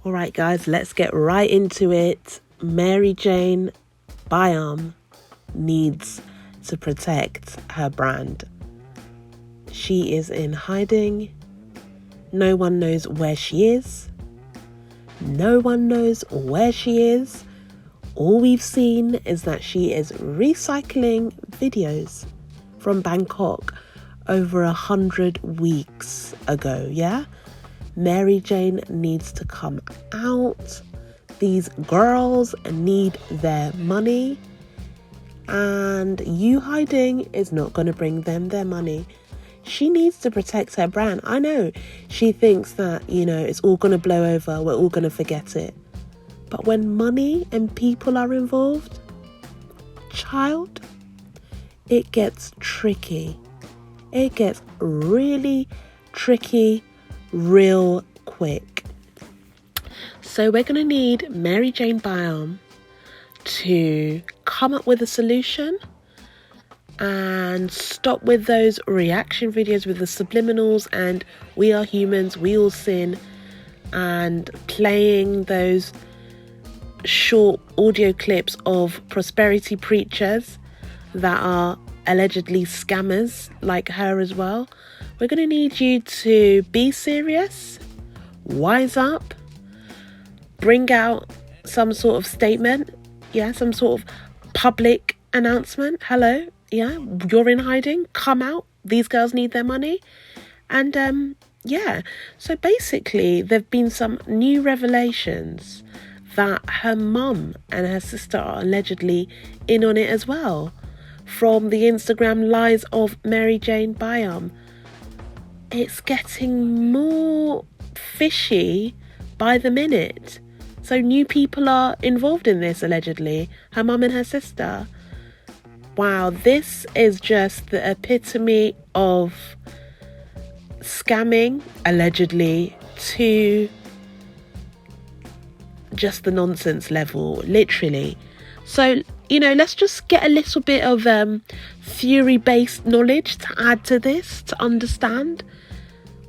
All right, guys, let's get right into it. MARYJ BYARM needs to protect her brand. She is in hiding. No one knows where she is. No one knows where she is. All we've seen is that she is recycling videos from Bangkok over 100 weeks ago, yeah? MARYJ needs to come out. These girls need their money. And you hiding is not going to bring them their money. She needs to protect her brand. I know she thinks that, it's all going to blow over. We're all going to forget it. But when money and people are involved, child, it gets tricky. It gets really tricky real quick. So we're going to need MARYJ BYARM to come up with a solution and stop with those reaction videos with the subliminals and we are humans, we all sin, and playing those short audio clips of prosperity preachers that are allegedly scammers like her as well. We're going to need you to be serious, wise up, bring out some sort of statement, some sort of public announcement. Hello, you're in hiding, come out, these girls need their money. And so basically there've been some new revelations that her mum and her sister are allegedly in on it as well, from the Instagram lies of MARYJ BYARM. It's getting more fishy by the minute. So new people are involved in this, allegedly. Her mum and her sister. Wow, this is just the epitome of scamming, allegedly, to just the nonsense level, literally. So, let's just get a little bit of theory-based knowledge to add to this, to understand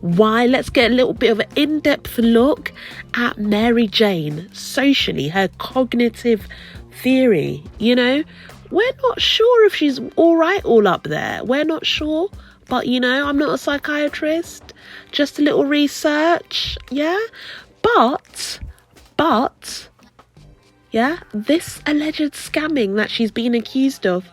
why. Let's get a little bit of an in-depth look at MARYJ socially, her cognitive theory. We're not sure if she's all right all up there. We're not sure. But, I'm not a psychiatrist. Just a little research. Yeah. But, this alleged scamming that she's been accused of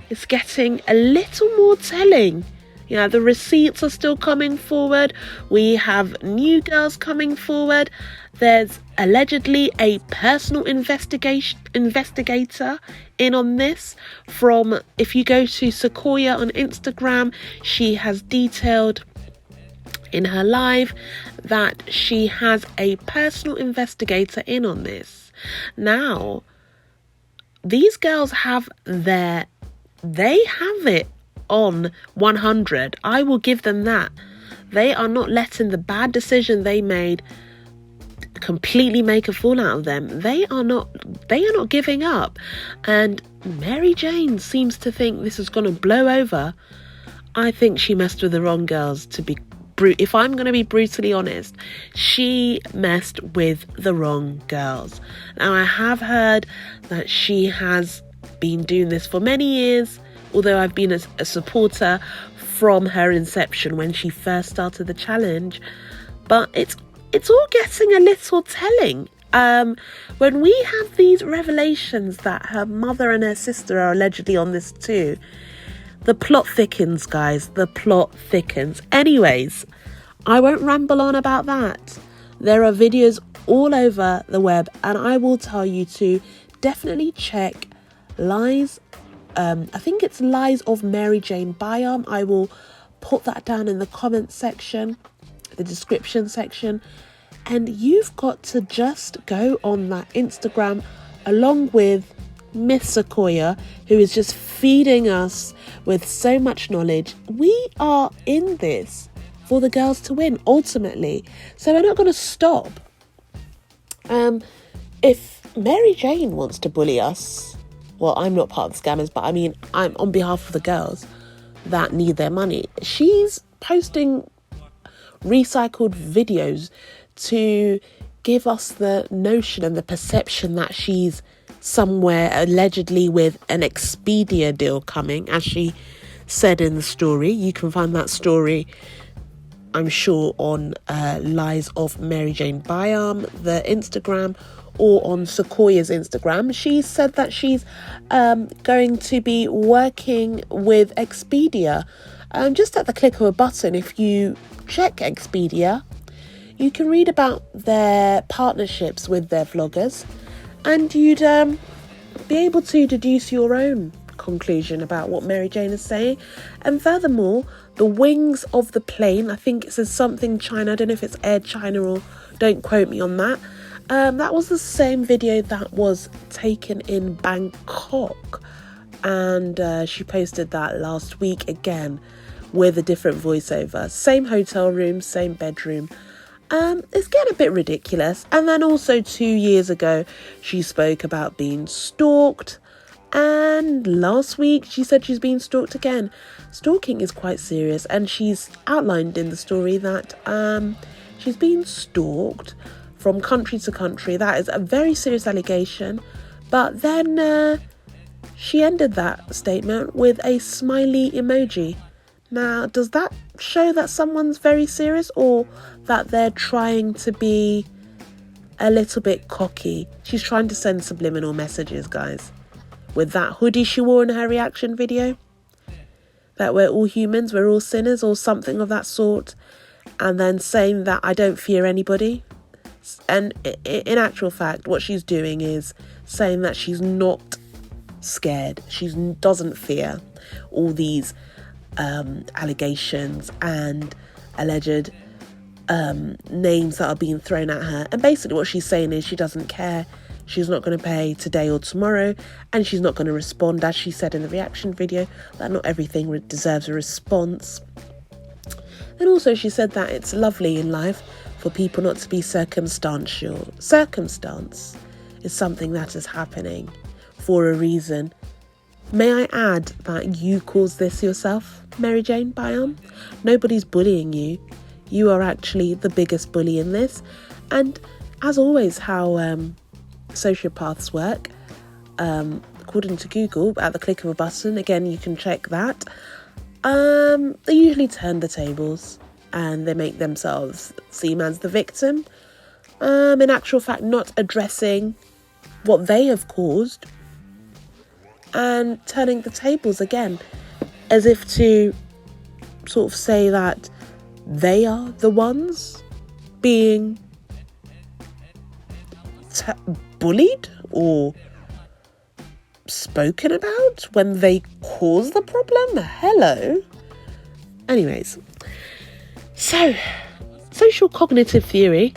is getting a little more telling. The receipts are still coming forward. We have new girls coming forward. There's allegedly a personal investigator in on this. From, if you go to Sequoia on Instagram, she has detailed in her live that she has a personal investigator in on this. Now, these girls have it on 100. I will give them that. They are not letting the bad decision they made completely make a fool out of them. They are not giving up. And MARYJ seems to think this is going to blow over. I think she messed with the wrong girls, to be if I'm going to be brutally honest. She messed with the wrong girls. Now, I have heard that she has been doing this for many years, although I've been a supporter from her inception when she first started the challenge. But it's all getting a little telling. When we have these revelations that her mother and her sister are allegedly on this too, the plot thickens, guys. The plot thickens. Anyways, I won't ramble on about that. There are videos all over the web, and I will tell you to definitely check Lies. I think it's Lies of MARYJ BYARM. I will put that down in the comment section, the description section. And you've got to just go on that Instagram along with Miss Sequoia, who is just feeding us with so much knowledge. We are in this for the girls to win, ultimately. So we're not going to stop. If MARYJ wants to bully us, well, I'm not part of the scammers, but I mean, I'm on behalf of the girls that need their money. She's posting recycled videos to give us the notion and the perception that she's somewhere allegedly with an Expedia deal coming, as she said in the story. You can find that story, I'm sure, on Lies of MARYJ BYARM, the Instagram, or on Sequoia's Instagram. She said that she's going to be working with Expedia. Just at the click of a button, if you check Expedia, you can read about their partnerships with their vloggers, and you'd be able to deduce your own conclusion about what Mary Jane is saying. And furthermore, the wings of the plane, I think it says something China, I don't know if it's Air China, or don't quote me on that. That was the same video that was taken in Bangkok, and she posted that last week again with a different voiceover. Same hotel room, same bedroom. It's getting a bit ridiculous. And then also 2 years ago, she spoke about being stalked. And last week, she said she's being stalked again. Stalking is quite serious. And she's outlined in the story that she's being stalked from country to country. That is a very serious allegation. But then she ended that statement with a smiley emoji. Now, does that show that someone's very serious, or that they're trying to be a little bit cocky? She's trying to send subliminal messages, guys. With that hoodie she wore in her reaction video, that we're all humans, we're all sinners, or something of that sort. And then saying that I don't fear anybody. And in actual fact, what she's doing is saying that she's not scared. She doesn't fear all these allegations and alleged names that are being thrown at her. And basically what she's saying is she doesn't care. She's not going to pay today or tomorrow, and she's not going to respond, as she said in the reaction video, that not everything deserves a response. And also she said that it's lovely in life for people not to be circumstantial. Circumstance is something that is happening for a reason. May I add that you caused this yourself, Mary Jane BYARM? Nobody's bullying you. You are actually the biggest bully in this. And as always, how sociopaths work, according to Google, at the click of a button, again, you can check that, they usually turn the tables and they make themselves seem as the victim. In actual fact, not addressing what they have caused, and turning the tables again, as if to sort of say that they are the ones being bullied or spoken about when they cause the problem. Hello. Anyways, so social cognitive theory.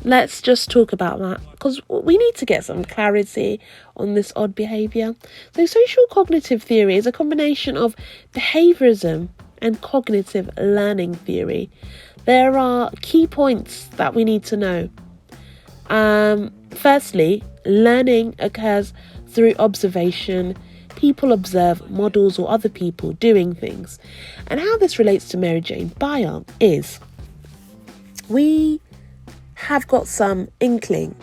Let's just talk about that, because we need to get some clarity on this odd behaviour. So social cognitive theory is a combination of behaviourism and cognitive learning theory. There are key points that we need to know. Firstly, learning occurs through observation. People observe models or other people doing things. And how this relates to Mary Jane BYARM is, we have got some inkling,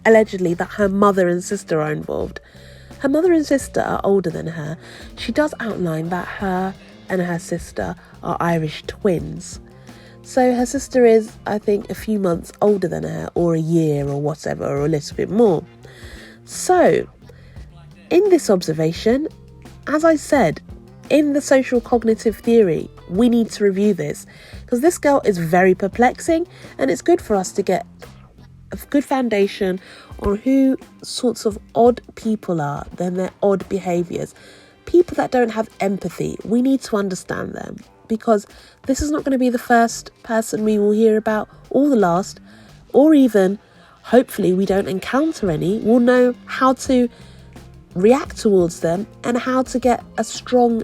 allegedly, that her mother and sister are involved. Her mother and sister are older than her. She does outline that her and her sister are Irish twins. So her sister is, I think, a few months older than her, or a year or whatever, or a little bit more. So in this observation, as I said, in the social cognitive theory, we need to review this, because this girl is very perplexing, and it's good for us to get a good foundation on who sorts of odd people are, then their odd behaviours. People that don't have empathy, we need to understand them, because this is not going to be the first person we will hear about, or the last, or even, hopefully we don't encounter any. We'll know how to react towards them and how to get a strong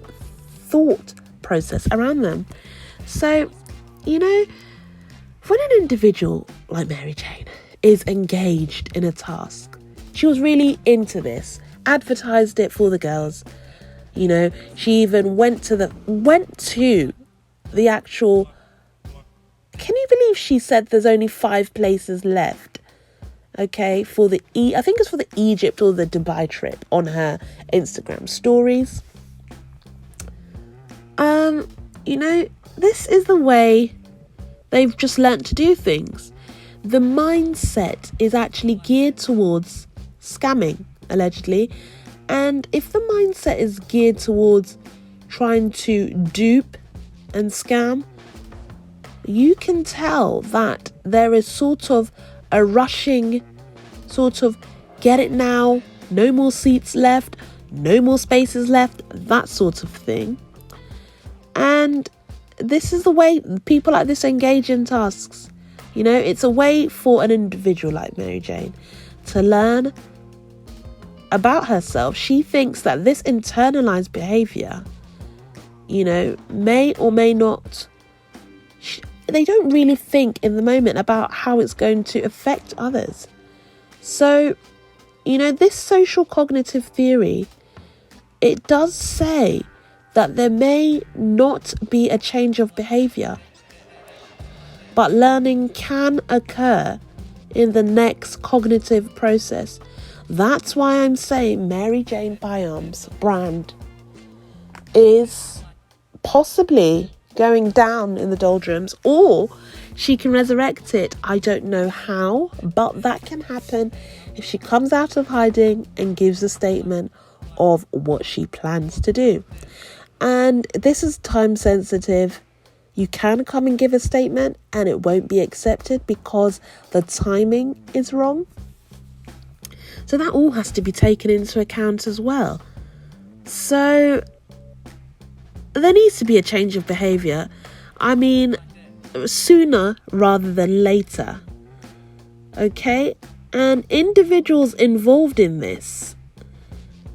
thought process around them. So, you know, when an individual like Mary Jane is engaged in a task, she was really into this, advertised it for the girls, you know, she even went to the actual can you believe she said there's only 5 places left? Okay, for the I think it's for the Egypt or the Dubai trip on her Instagram stories. This is the way they've just learnt to do things. The mindset is actually geared towards scamming, allegedly. And if the mindset is geared towards trying to dupe and scam, you can tell that there is sort of a rushing, sort of get it now, no more seats left, no more spaces left, that sort of thing. And this is the way people like this engage in tasks. It's a way for an individual like Mary Jane to learn about herself. She thinks that this internalized behavior, may or may not, they don't really think in the moment about how it's going to affect others. So, this social cognitive theory, it does say that there may not be a change of behavior, but learning can occur in the next cognitive process. That's why I'm saying MARYJ BYARM's brand is possibly going down in the doldrums, or she can resurrect it. I don't know how, but that can happen if she comes out of hiding and gives a statement of what she plans to do. And this is time sensitive. You can come and give a statement and it won't be accepted because the timing is wrong. So that all has to be taken into account as well. So there needs to be a change of behaviour. I mean, sooner rather than later. Okay? And individuals involved in this,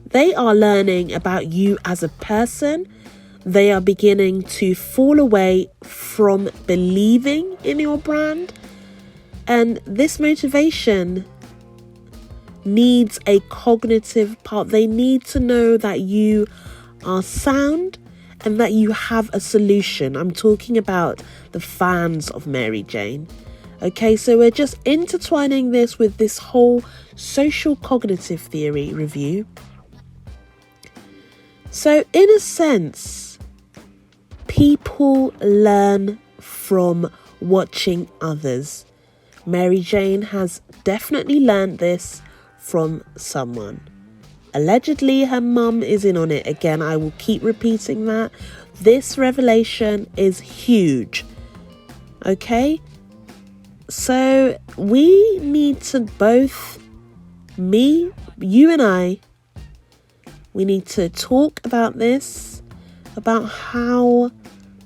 they are learning about you as a person. They are beginning to fall away from believing in your brand. And this motivation needs a cognitive part. They need to know that you are sound and that you have a solution. I'm talking about the fans of Mary Jane. Okay, so we're just intertwining this with this whole social cognitive theory review. So in a sense, people learn from watching others. Mary Jane has definitely learned this from someone. Allegedly, her mum is in on it. Again, I will keep repeating that. This revelation is huge. Okay? So we need to both, me, you and I, we need to talk about this, about how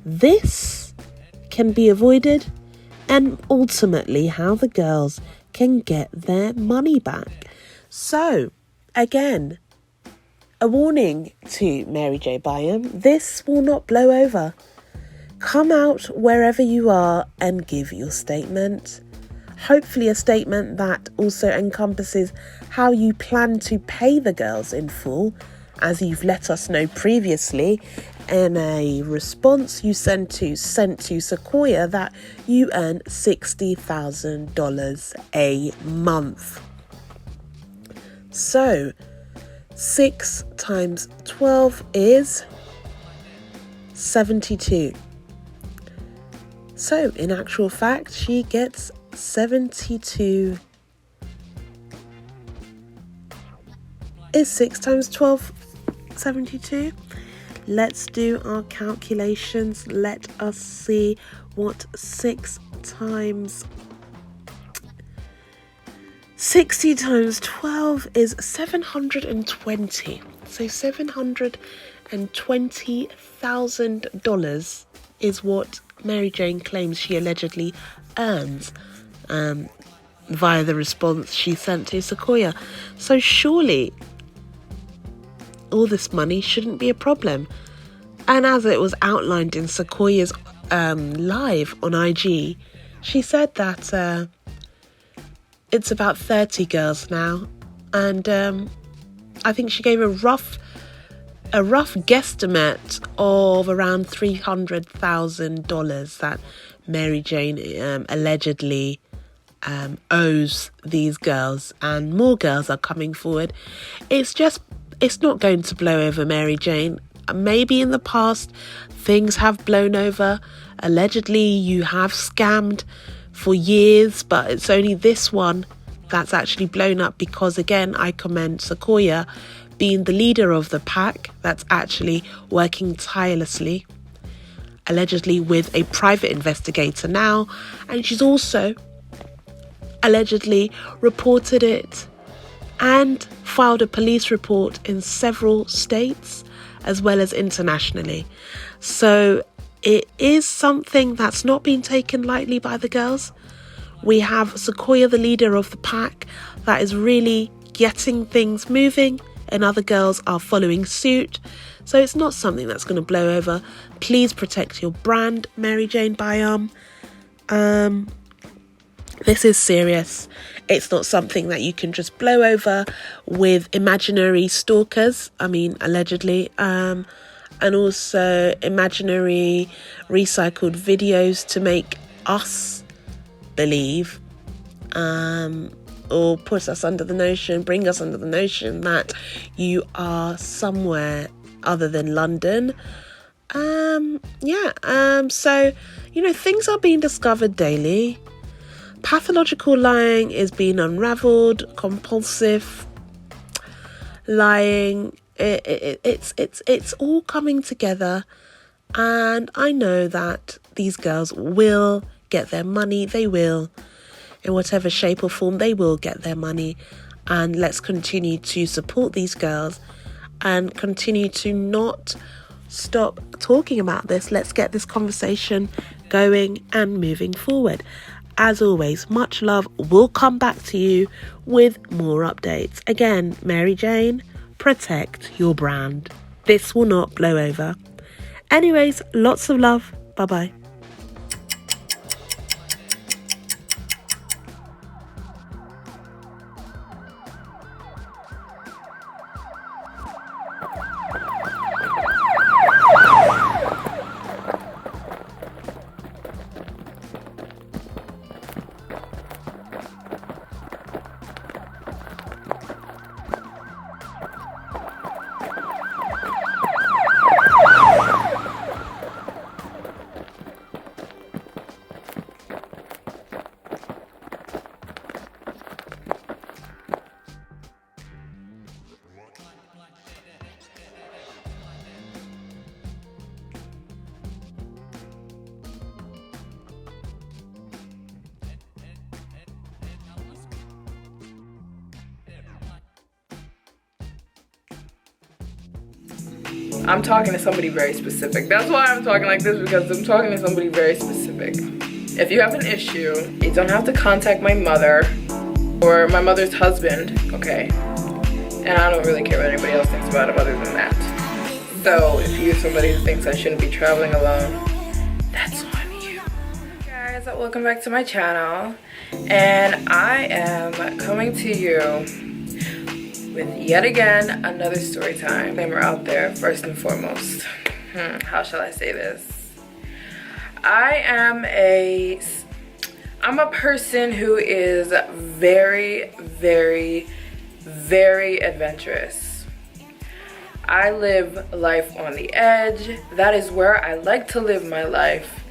this can be avoided, and ultimately how the girls can get their money back. So, again, a warning to MARYJ BYARM, this will not blow over. Come out wherever you are and give your statement. Hopefully a statement that also encompasses how you plan to pay the girls in full, as you've let us know previously in a response you sent to Sequoia that you earn $60,000 a month. So 6 times 12 is 72. So in actual fact, she gets 72. Is 6 times 12 72? Let's do our calculations. Let us see what 60 times 12 is 720. So $720,000 is what Mary Jane claims she allegedly earns via the response she sent to Sequoia. So surely all this money shouldn't be a problem. And as it was outlined in Sequoia's live on IG, she said that it's about 30 girls now. And I think she gave a rough a rough guesstimate of around $300,000 that Mary Jane allegedly owes these girls, and more girls are coming forward. It's not going to blow over Mary Jane. Maybe in the past things have blown over. Allegedly you have scammed for years, but it's only this one that's actually blown up, because again, I commend Sequoia being the leader of the pack that's actually working tirelessly, allegedly with a private investigator now, and she's also allegedly reported it and filed a police report in several states as well as internationally. So it is something that's not been taken lightly by the girls. We have Sequoia, the leader of the pack, that is really getting things moving, and other girls are following suit. So it's not something that's going to blow over. Please protect your brand, Mary Jane BYARM. This is serious. It's not something that you can just blow over with imaginary stalkers. I mean, allegedly. And also imaginary recycled videos to make us believe, or put us under the notion, bring us under the notion that you are somewhere other than London. So, things are being discovered daily. Pathological lying is being unraveled. Compulsive lying, it's all coming together, and I know that these girls will get their money. They will, in whatever shape or form, they will get their money. And let's continue to support these girls and continue to not stop talking about this. Let's get this conversation going and moving forward. As always, much love. We'll come back to you with more updates. Again, Mary Jane, protect your brand. This will not blow over. Anyways, lots of love. Bye-bye. I'm talking to somebody very specific. That's why I'm talking like this, because I'm talking to somebody very specific. If you have an issue, you don't have to contact my mother or my mother's husband, okay? And I don't really care what anybody else thinks about him other than that. So if you're somebody who thinks I shouldn't be traveling alone, that's on you. Hey guys, welcome back to my channel. And I am coming to you with yet again another story time. Disclaimer out there first and foremost. How shall I say this? I'm a person who is very, very, very adventurous. I live life on the edge. That is where I like to live my life.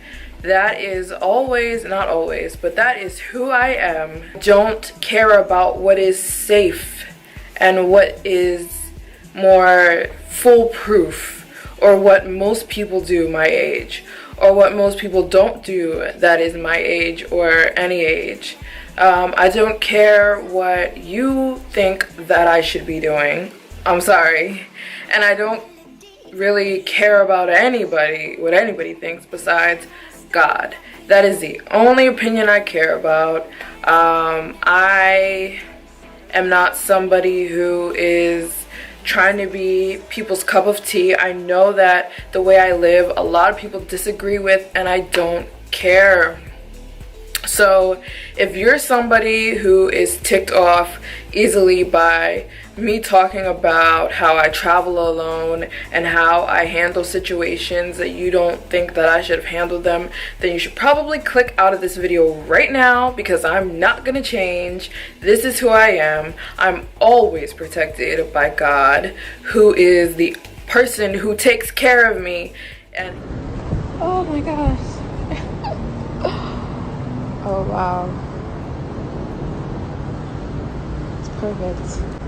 That is always, not always, but that is who I am. Don't care about what is safe and what is more foolproof, or what most people do my age, or what most people don't do that is my age or any age. I don't care what you think that I should be doing. I'm sorry. And I don't really care about anybody, what anybody thinks besides God. That is the only opinion I care about. I am not somebody who is trying to be people's cup of tea. I know that the way I live, a lot of people disagree with, and I don't care. So if you're somebody who is ticked off easily by me talking about how I travel alone and how I handle situations that you don't think that I should have handled them, then you should probably click out of this video right now, because I'm not gonna change. This is who I am. I'm always protected by God, who is the person who takes care of me. And oh my gosh. Oh wow, it's perfect.